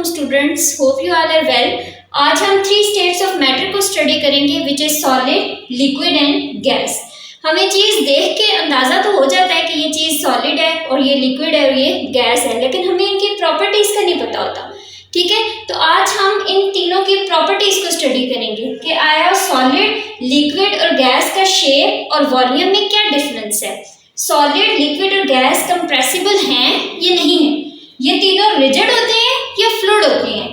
वालेकुम students, hope you all are well. आज हम 3 स्टेट्स ऑफ मैटर को स्टडी करेंगे which is solid, liquid and gas. हमें चीज़ देख के अंदाज़ा तो हो जाता है कि ये चीज़ सॉलिड है और ये लिक्विड है और ये गैस है, लेकिन हमें इनकी प्रॉपर्टीज़ का नहीं पता होता। ठीक है, तो आज हम इन तीनों की प्रॉपर्टीज़ को स्टडी करेंगे कि आया सॉलिड, लिक्विड और गैस का शेप और वॉल्यूम में क्या डिफरेंस है। सॉलिड, लिक्विड और गैस कंप्रेसिबल हैं या नहीं है, ये तीनों रिजिड होते हैं या फ्लूइड होते हैं।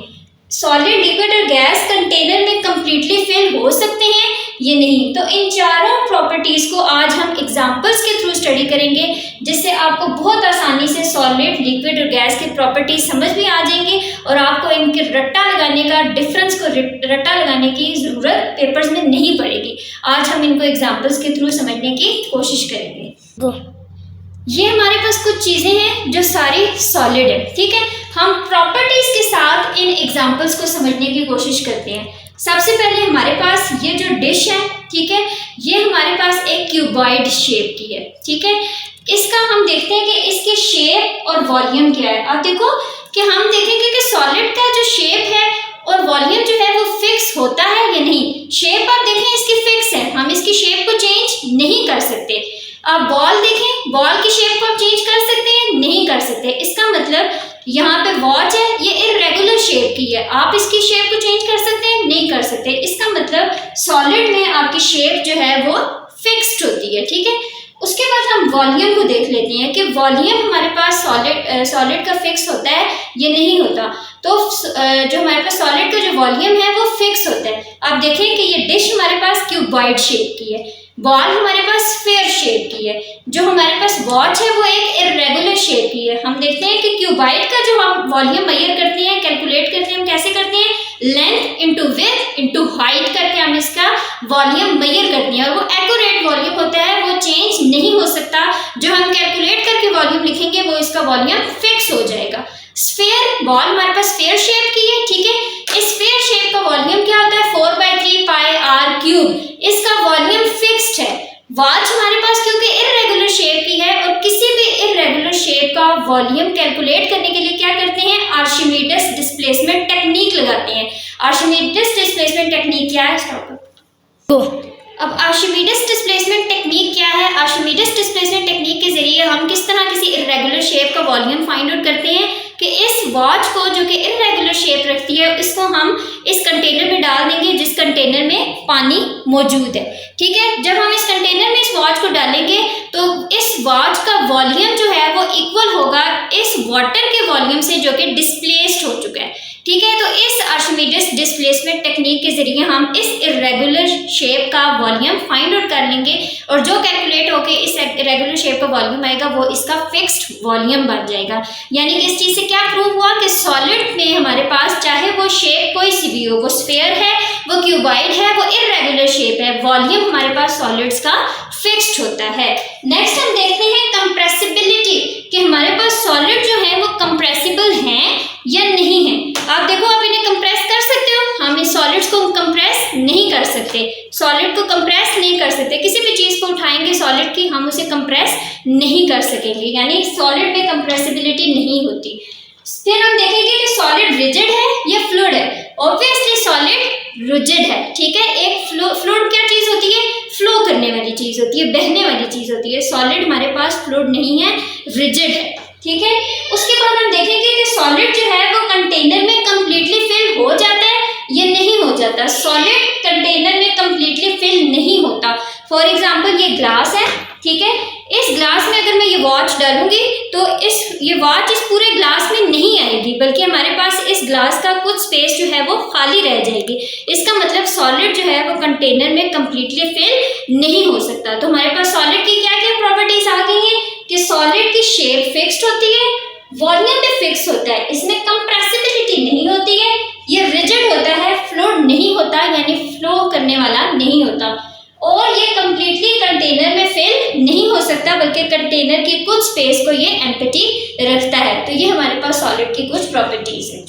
सॉलिड, लिक्विड और गैस कंटेनर में कंप्लीटली फिल हो सकते हैं ये नहीं। तो इन चारों प्रॉपर्टीज को आज हम एग्जांपल्स के थ्रू स्टडी करेंगे, जिससे आपको बहुत आसानी से सॉलिड, लिक्विड और गैस की प्रॉपर्टीज समझ भी आ जाएंगे और आपको इनके रट्टा लगाने का, डिफरेंस को रट्टा लगाने की जरूरत पेपर्स में नहीं पड़ेगी। आज हम इनको एग्जांपल्स के थ्रू समझने की कोशिश करेंगे। ये हमारे पास कुछ चीज़ें हैं जो सारी सॉलिड है। ठीक है, हम प्रॉपर्टीज के साथ इन एग्जांपल्स को समझने की कोशिश करते हैं। सबसे पहले हमारे पास ये जो डिश है, ठीक है, ये हमारे पास एक क्यूबॉइड शेप की है। ठीक है, इसका हम देखते हैं कि इसके शेप और वॉल्यूम क्या है। आप देखो कि हम देखेंगे कि सॉलिड का जो शेप है और वॉल्यूम जो है वो फिक्स होता है या नहीं। शेप आप देखें इसकी फिक्स है, हम इसकी शेप को चेंज नहीं कर सकते। आप बॉल देखें, बॉल की शेप को आप चेंज कर सकते हैं, नहीं कर सकते। इसका मतलब यहाँ पे वॉच है, ये इरेगुलर शेप की है, आप इसकी शेप को चेंज कर सकते हैं, नहीं कर सकते। इसका मतलब सॉलिड में आपकी शेप जो है वो फिक्स्ड होती है। ठीक है, उसके बाद हम वॉल्यूम को देख लेते हैं कि वॉल्यूम हमारे पास सॉलिड का फिक्स होता है ये नहीं होता। तो जो हमारे पास सॉलिड का जो वॉल्यूम है वो फिक्स होता है। आप देखें कि ये डिश हमारे पास क्यूबॉइड शेप की है, बॉल हमारे पास स्फीयर शेप की है, जो हमारे पास वॉच है वो एक इरेगुलर शेप की है। हम देखते हैं कि क्यूबॉइड का जो हम वॉल्यूम मेजर करते हैं, कैलकुलेट करते हैं, हम कैसे करते हैं, length into width into height करके हम इसका वॉल्यूम मेजर करते हैं और वो एक्यूरेट वॉल्यूम होता है, वो चेंज नहीं हो सकता। जो हम कैलकुलेट करके वॉल्यूम लिखेंगे वो इसका वॉल्यूम फिक्स हो जाएगा। स्फीयर, बॉल हमारे पास स्फीयर शेप की है। ठीक है, इस स्फीयर शेप का वॉल्यूम क्या होता है, 4/3 पाई आर क्यूब, इसका वॉल्यूम फिक्स्ड है। वॉच हमारे पास क्योंकि इरेगुलर शेप की है और किसी भी इरेगुलर शेप का वॉल्यूम कैलकुलेट करने के लिए क्या करते हैं, आर्शिमीडेस डिस्प्लेसमेंट टेक्निक लगाते हैं। आर्शिमीडेस डिस्प्लेसमेंट टेक्निक क्या है, अब आर्शिमीडेस डिस्प्लेसमेंट टेक्निक क्या है। आर्शिमीडेस डिस्प्लेसमेंट टेक्निक के जरिए हम किस तरह किसी इरेगुलर शेप का वॉल्यूम फाइंड आउट करते हैं कि इस वॉच को जो कि इरेगुलर शेप रखती है इसको हम इस कंटेनर में डाल देंगे जिस कंटेनर में पानी मौजूद है। ठीक है, जब हम इस कंटेनर में इस वॉच को डालेंगे तो इस वॉच का वॉल्यूम जो है वो इक्वल होगा इस वाटर के वॉल्यूम से जो कि डिस्प्लेस्ड हो चुका है। ठीक है, तो इस आर्शिमीडेस डिस्प्लेसमेंट टेक्निक के जरिए हम इस इरेगुलर शेप का वॉल्यूम फाइंड आउट कर लेंगे और जो कैलकुलेट होके इस इरेगुलर शेप का वॉल्यूम आएगा वो इसका फिक्स्ड वॉल्यूम बन जाएगा। यानी कि इस चीज़ से क्या प्रूव हुआ कि सॉलिड में हमारे पास चाहे वो शेप कोई सी भी हो, वो स्फीयर है, वो क्यूबॉइड है, वो इरेगुलर शेप है, वॉल्यूम हमारे पास सॉलिड्स का फिक्स्ड होता है। नेक्स्ट हम देखते हैं कंप्रेसिबिलिटी, कि हमारे पास सॉलिड जो है वो कंप्रेसिबल हैं या नहीं है। आप देखो, आप इन्हें कंप्रेस कर सकते हो, हम इस सॉलिड्स को कंप्रेस नहीं कर सकते। सॉलिड को कंप्रेस नहीं कर सकते, किसी भी चीज़ को उठाएंगे सॉलिड की हम उसे कंप्रेस नहीं कर सकेंगे, यानी सॉलिड में कंप्रेसिबिलिटी नहीं होती। फिर हम देखेंगे कि सॉलिड रिजिड है या फ्लूइड है। ऑब्वियसली सॉलिड रिजिड है। ठीक है, एक फ्लूइड क्या चीज़ होती है, फ्लो करने वाली चीज़ होती है, बहने वाली चीज़ होती है। सॉलिड हमारे पास फ्लूइड नहीं है, रिजिड है। ठीक है, उसके बाद हम देखेंगे कि सॉलिड जो है वो कंटेनर में कंप्लीटली फिल हो जाता है या नहीं हो जाता। सॉलिड कंटेनर में कंप्लीटली फिल नहीं होता। फॉर एग्जांपल ये ग्लास है, ठीक है, इस ग्लास में अगर मैं ये वॉच डालूंगी तो ये वॉच इस पूरे ग्लास में नहीं आएगी, बल्कि हमारे पास इस ग्लास का कुछ स्पेस जो है वो खाली रह जाएगी। इसका मतलब सॉलिड जो है वो कंटेनर में कंप्लीटली फिल नहीं हो सकता। तो हमारे पास सॉलिड की क्या क्या प्रॉपर्टीज आ गई हैं कि सॉलिड की शेप फिक्स्ड होती है, वॉल्यूम भी फिक्स होता है, इसमें कंप्रेसिबिलिटी नहीं होती है, ये रिजिड होता है, फ्लूइड नहीं होता यानी फ्लो करने वाला नहीं होता, और ये कंप्लीटली कंटेनर में फिल नहीं हो सकता बल्कि कंटेनर की कुछ स्पेस को ये एम्प्टी रखता है। तो ये हमारे पास सॉलिड की कुछ प्रॉपर्टीज है।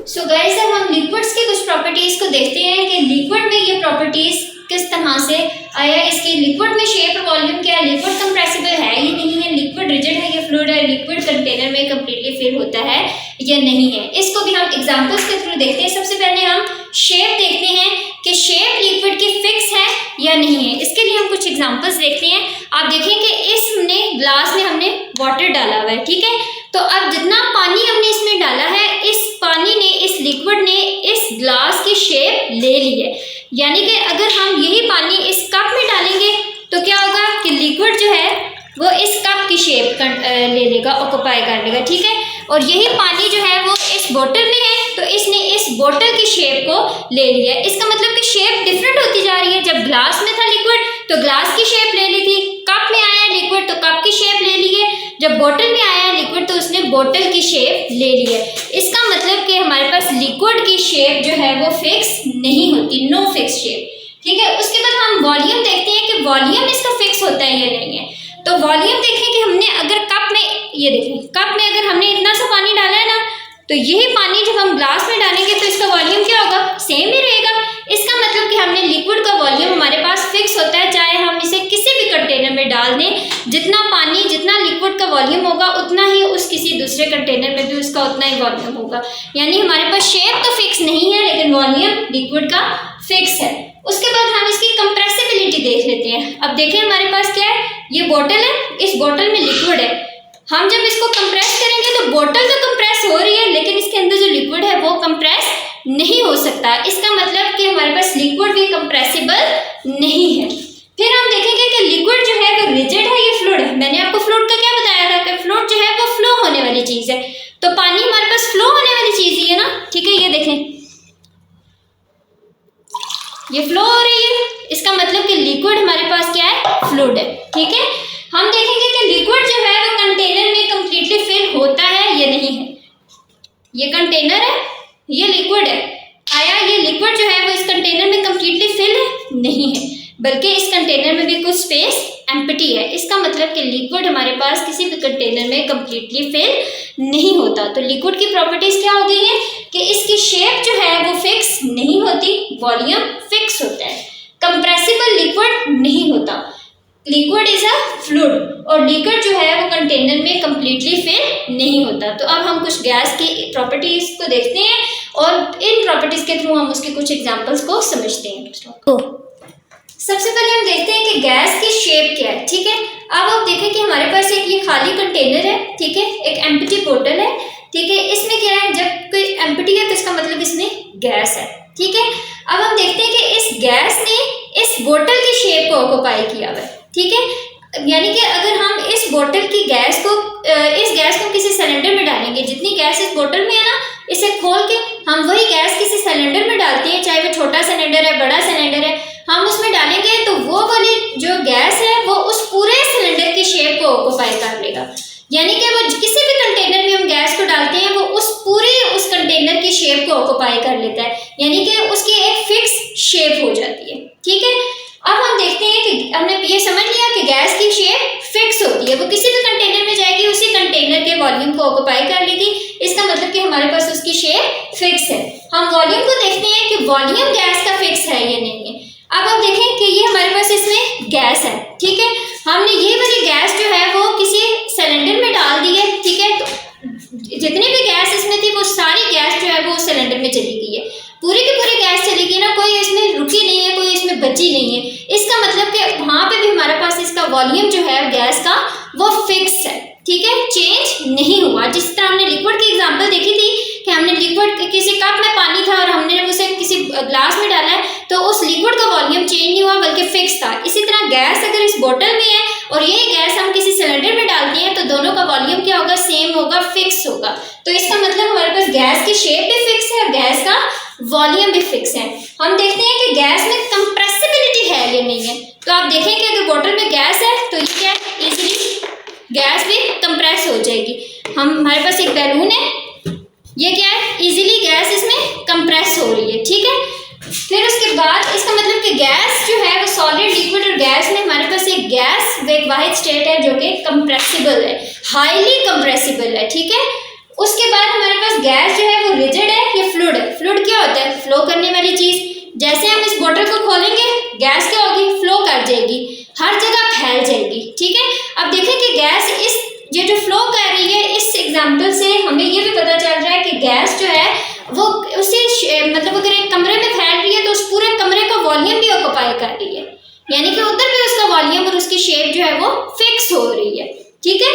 सो गाइस, अब हम लिक्विड्स की कुछ प्रॉपर्टीज को देखते हैं कि लिक्विड में ये प्रॉपर्टीज किस तरह से आया। इसकी लिक्विड में शेप और वॉल्यूम क्या है, लिक्विड कंप्रेसिबल है ये नहीं है, लिक्विड रिजिड है ये फ्लूइड है है लिक्विड कंटेनर में कम्प्लीटली फिल होता है या नहीं है। इसको भी हम एग्जांपल्स के थ्रू देखते हैं। सबसे पहले हम शेप देखते हैं कि शेप लिक्विड की फिक्स है या नहीं है। इसके लिए हम कुछ एग्जांपल्स देखते हैं। आप देखें कि इसने ग्लास में हमने वाटर डाला हुआ है, ठीक है। तो अब जितना पानी हमने इसमें डाला है, इस पानी ने, इस लिक्विड ने इस ग्लास की शेप ले ली है। यानी कि अगर हम यही पानी इस कप में डालेंगे तो क्या होगा कि लिक्विड जो है वो इस कप की शेप ले लेगा, ऑक्यूपाई कर लेगा, ठीक है। और यही पानी जो है वो इस बोतल में है तो इसने इस बोतल की शेप को ले लिया। इसका मतलब कि शेप डिफरेंट होती जा रही है। जब ग्लास में था लिक्विड तो ग्लास की शेप ले ली थी, कप में आया लिक्विड तो कप की शेप ले ली है, जब बोतल में आया लिक्विड तो उसने बोतल की शेप ले ली है। इसका मतलब कि हमारे पास लिक्विड की शेप जो है वो फिक्स नहीं होती, नो फिक्स शेप, ठीक है। उसके बाद हम वॉल्यूम देखते हैं कि वॉल्यूम इसका फिक्स होता है या नहीं है। तो वॉल्यूम देखें कि हमने अगर कप में, ये देखें कप में अगर हमने इतना सा पानी डाला है ना, तो यही पानी जब हम ग्लास में डालेंगे तो इसका वॉल्यूम क्या होगा, सेम ही रहेगा। इसका मतलब कि हमने लिक्विड का वॉल्यूम हमारे पास फिक्स होता है, चाहे हम इसे किसी भी कंटेनर में डाल दें, जितना पानी, जितना लिक्विड का वॉल्यूम होगा उतना ही उस किसी दूसरे कंटेनर में भी उसका उतना ही वॉल्यूम होगा। यानी हमारे पास शेप तो फिक्स नहीं है लेकिन वॉल्यूम लिक्विड का फिक्स है। उसके बाद हम इसकी कंप्रेसिबिलिटी देख लेते हैं। अब देखें हमारे पास क्या है, ये बोतल है, इस बोतल में लिक्विड है। हम जब इसको कंप्रेस करेंगे तो बोतल तो कंप्रेस हो रही है लेकिन इसके अंदर जो लिक्विड है वो कंप्रेस नहीं हो सकता। इसका मतलब कि हमारे पास लिक्विड भी कंप्रेसिबल नहीं है। फिर हम देखेंगे कि लिक्विड जो है वो रिजिड है या फ्लूइड है। मैंने आपको फ्लूइड का क्या बताया था कि फ्लूइड जो है वो फ्लो होने वाली चीज है। तो पानी हमारे पास फ्लो होने वाली चीज ही है ना, ठीक है। ये देखें ये फ्लो हो रही है, इसका मतलब कि लिक्विड हमारे पास क्या है, फ्लूइड है, ठीक है। हम देखेंगे कि लिक्विड जो है वो कंटेनर में कंप्लीटली फिल होता है या नहीं है। ये कंटेनर है, ये लिक्विड है, आया ये लिक्विड जो है वो इस कंटेनर में कंप्लीटली फिल है, नहीं है, बल्कि इस कंटेनर में भी कुछ स्पेस एम्प्टी है। इसका मतलब कि लिक्विड हमारे पास किसी भी कंटेनर में कंप्लीटली फिल नहीं होता। तो लिक्विड की प्रॉपर्टीज क्या हो गई है कि इसकी शेप जो है वो फिक्स नहीं होती, वॉल्यूम फिक्स होता है, कंप्रेसिबल लिक्विड नहीं होता, लिक्विड इज अ फ्लूइड, और लिक्विड जो है वो कंटेनर में कंप्लीटली फिल नहीं होता। तो अब हम कुछ गैस की प्रॉपर्टीज को देखते हैं और इन प्रॉपर्टीज के थ्रू हम उसके कुछ एग्जांपल्स को समझते हैं। तो सबसे पहले हम देखते हैं कि गैस की शेप क्या है, ठीक है। अब आप देखें कि हमारे पास एक ये खाली कंटेनर है, ठीक है, एक एम्प्टी बोतल है, ठीक है। इसमें क्या है, जब कोई एम्प्टी है तो इसका मतलब इसमें गैस है, ठीक है। अब हम देखते हैं कि इस गैस ने इस बोतल की शेप को ऑक्यूपाई किया हुआ है, ठीक है। यानी कि अगर हम इस बोतल की गैस को, इस गैस को किसी सिलेंडर में डालेंगे, जितनी गैस इस बोतल में है ना, इसे खोल के हम वही गैस किसी सिलेंडर में डालते हैं, चाहे वो छोटा सिलेंडर है, बड़ा सिलेंडर है, हम उसमें डालेंगे तो वो वाली जो गैस है वो उस पूरे सिलेंडर की शेप को ऑक्यूपाई कर लेगा। यानी कि वो किसी भी कंटेनर में हम गैस को डालते हैं वो उस कंटेनर की शेप को ऑक्यूपाई कर लेता है, यानी कि उसकी एक फिक्स शेप हो जाती है, ठीक है। अब हम देखते हैं कि हमने ये समझ लिया कि गैस की शेप फिक्स होती है, वो किसी भी कंटेनर में जाएगी, उसी कंटेनर के वॉल्यूम को ऑक्यूपाई कर लेगी। इसका मतलब कि हमारे पास उसकी शेप फिक्स है। हम वॉल्यूम को देखते हैं कि वॉल्यूम गैस का फिक्स है या नहीं है। अब आप देखें कि ये हमारे पास इसमें गैस है, ठीक है। हमने ये वाली गैस जो है वो किसी सिलेंडर में डाल दी है, ठीक है। तो जितनी भी गैस इसमें थी वो सारी गैस जो है वो सिलेंडर में चली गई है, पूरी की पूरी गैस चली गई ना, कोई इसमें रुकी नहीं है, कोई इसमें बची नहीं है। इसका मतलब कि वहां पे भी हमारे पास इसका वॉल्यूम जो है गैस का वो फिक्स है, ठीक है, चेंज नहीं हुआ। जिस तरह हमने लिक्विड की एग्जांपल देखी थी कि हमने लिक्विड किसी कप में पानी था और हमने उसे किसी ग्लास में डाला है तो उस लिक्विड का वॉल्यूम चेंज नहीं हुआ बल्कि फिक्स था। इसी तरह गैस अगर इस बोतल में है और यही गैस हम किसी सिलेंडर में डालते हैं तो दोनों का वॉल्यूम क्या होगा, सेम होगा, फिक्स होगा। तो इसका मतलब हमारे पास गैस की शेप भी फिक्स है और गैस का वॉल्यूम भी फिक्स है। हम देखते हैं कि गैस में कंप्रेसिबिलिटी है या नहीं है। तो आप देखें कि अगर बोतल में गैस है तो ये क्या है, इजीली गैस भी कंप्रेस हो जाएगी। हमारे पास एक बैलून है, ये क्या है, इजीली गैस इसमें कंप्रेस हो रही है, ठीक है। फिर उसके बाद इसका मतलब कि गैस जो है वो सॉलिड, लिक्विड और गैस में हमारे पास एक गैस एक वाहिद स्टेट है जो कि कंप्रेसिबल है, हाईली कंप्रेसिबल है, ठीक है। उसके बाद हमारे पास गैस जो है वो रिजिड है या फ्लूइड है। फ्लूइड क्या होता है, फ्लो करने वाली चीज। जैसे हम इस बोतल को खोलेंगे गैस क्या होगी, फ्लो कर जाएगी, हर जगह फैल जाएगी, ठीक है। अब देखें कि गैस इस ये जो फ्लो कर रही एग्जांपल से हमें ये भी पता चल रहा है कि गैस जो है वो उसे मतलब अगर एक कमरे में फैल रही है तो उस पूरे कमरे का वॉल्यूम भी ऑक्यूपाई कर रही है, यानी कि उधर भी उसका वॉल्यूम और उसकी शेप जो है वो फिक्स हो रही है। ठीक है,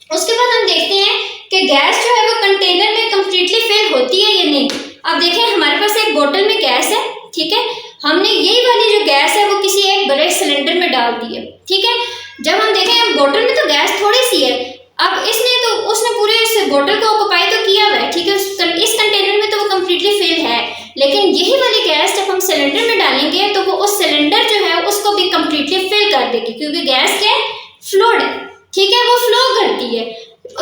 उसके बाद हम देखते हैं कि गैस जो है वो कंटेनर में कंप्लीटली फिल होती है या नहीं। अब देखें हमारे पास एक बोतल में गैस है, ठीक है, हमने यही वाली जो गैस है वो किसी एक बड़े सिलेंडर में डाल दी है। ठीक है, जब हम देखें बोतल में तो गैस थोड़ी सी है, अब उसने पूरे इस बोतल को ऑक्यूपाई तो किया हुआ है, ठीक है, इस कंटेनर में तो वो कंप्लीटली फिल है, लेकिन यही वाली गैस जब हम सिलेंडर में डालेंगे तो वो उस सिलेंडर जो है उसको भी कंप्लीटली फिल कर देगी, क्योंकि गैस क्या है, फ्लूइड है। ठीक है, वो फ्लो करती है,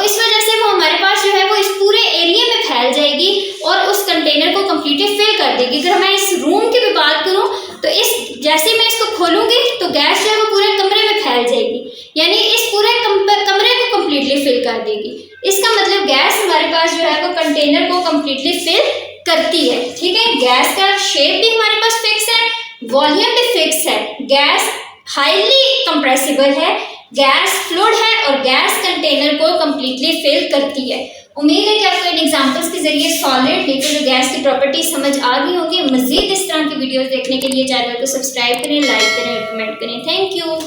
इस वजह से वो हमारे पास जो है वो इस पूरे एरिया में फैल जाएगी और उस कंटेनर को कंप्लीटली फिल कर देगी। अगर मैं इस रूम की भी बात करूं तो जैसे मैं इसको खोलूंगी तो गैस जो है वो पूरे कमरे में फैल जाएगी, यानी इस पूरे कमरे को कंप्लीटली फिल कर देगी। इसका मतलब गैस हमारे पास जो है वो कंटेनर को कंप्लीटली फिल करती है। ठीक है, गैस का शेप भी हमारे पास फिक्स है, वॉल्यूम भी फिक्स है, गैस हाईली कंप्रेसिबल है, गैस फ्लूइड है और गैस कंटेनर को कंप्लीटली फिल करती है। उम्मीद है कि आपको इन एग्जांपल्स के जरिए सॉलिड, लिक्विड और गैस की प्रॉपर्टीज समझ आ गई होंगी। मजीद इस तरह की वीडियोस देखने के लिए चैनल को सब्सक्राइब करें, लाइक करें और कमेंट करें। Thank you.